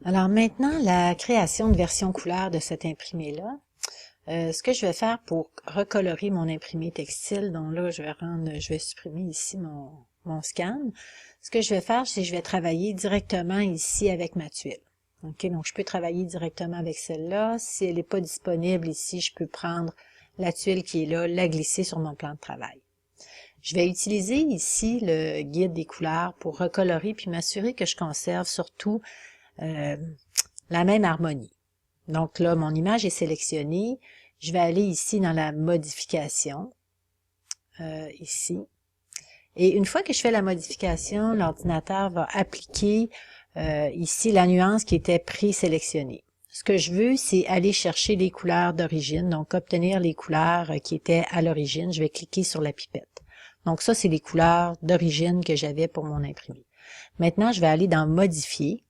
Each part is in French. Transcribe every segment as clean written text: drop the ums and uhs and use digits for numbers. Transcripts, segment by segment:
Alors maintenant, la création de version couleur de cet imprimé-là. Ce que je vais faire pour recolorer mon imprimé textile, donc là, je vais supprimer ici mon scan. Ce que je vais faire, c'est que je vais travailler directement ici avec ma tuile. OK, donc je peux travailler directement avec celle-là. Si elle n'est pas disponible ici, je peux prendre la tuile qui est là, la glisser sur mon plan de travail. Je vais utiliser ici le guide des couleurs pour recolorer puis m'assurer que je conserve surtout la même harmonie. Donc là, mon image est sélectionnée. Je vais aller ici dans la modification, ici. Et une fois que je fais la modification, l'ordinateur va appliquer ici la nuance qui était présélectionnée. Ce que je veux, c'est aller chercher les couleurs d'origine, donc obtenir les couleurs qui étaient à l'origine. Je vais cliquer sur la pipette. Donc ça, c'est les couleurs d'origine que j'avais pour mon imprimé. Maintenant, je vais aller dans Modifier.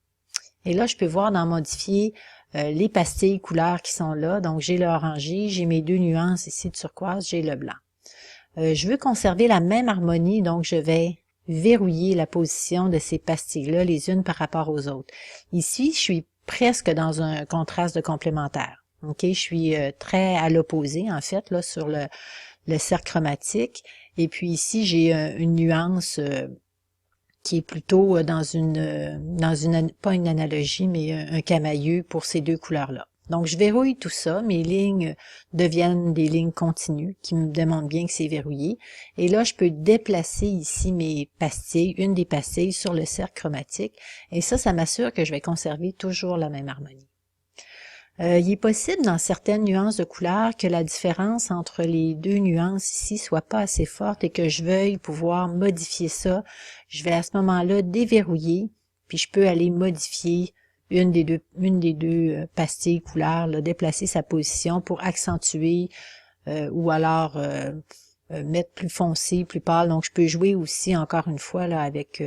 Et là, je peux voir dans Modifier les pastilles couleurs qui sont là. Donc, j'ai le orangé, j'ai mes deux nuances ici de turquoise, j'ai le blanc. Je veux conserver la même harmonie, donc je vais verrouiller la position de ces pastilles-là les unes par rapport aux autres. Ici, je suis presque dans un contraste de complémentaire. OK, je suis très à l'opposé, en fait, là, sur le cercle chromatique. Et puis ici, j'ai une nuance qui est plutôt pas une analogie, mais un camailleux pour ces deux couleurs-là. Donc, je verrouille tout ça. Mes lignes deviennent des lignes continues qui me démontrent bien que c'est verrouillé. Et là, je peux déplacer ici mes pastilles, une des pastilles sur le cercle chromatique. Et ça m'assure que je vais conserver toujours la même harmonie. Il est possible dans certaines nuances de couleurs que la différence entre les deux nuances ici soit pas assez forte et que je veuille pouvoir modifier ça. Je vais à ce moment-là déverrouiller, puis je peux aller modifier une des deux pastilles couleurs, là, déplacer sa position pour accentuer ou alors mettre plus foncé, plus pâle. Donc je peux jouer aussi encore une fois là avec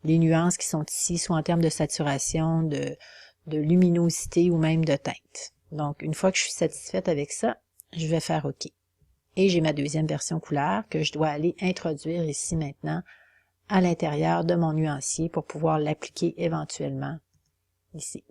les nuances qui sont ici, soit en termes de saturation, de luminosité ou même de teinte. Donc, une fois que je suis satisfaite avec ça, je vais faire OK. Et j'ai ma deuxième version couleur que je dois aller introduire ici maintenant à l'intérieur de mon nuancier pour pouvoir l'appliquer éventuellement ici.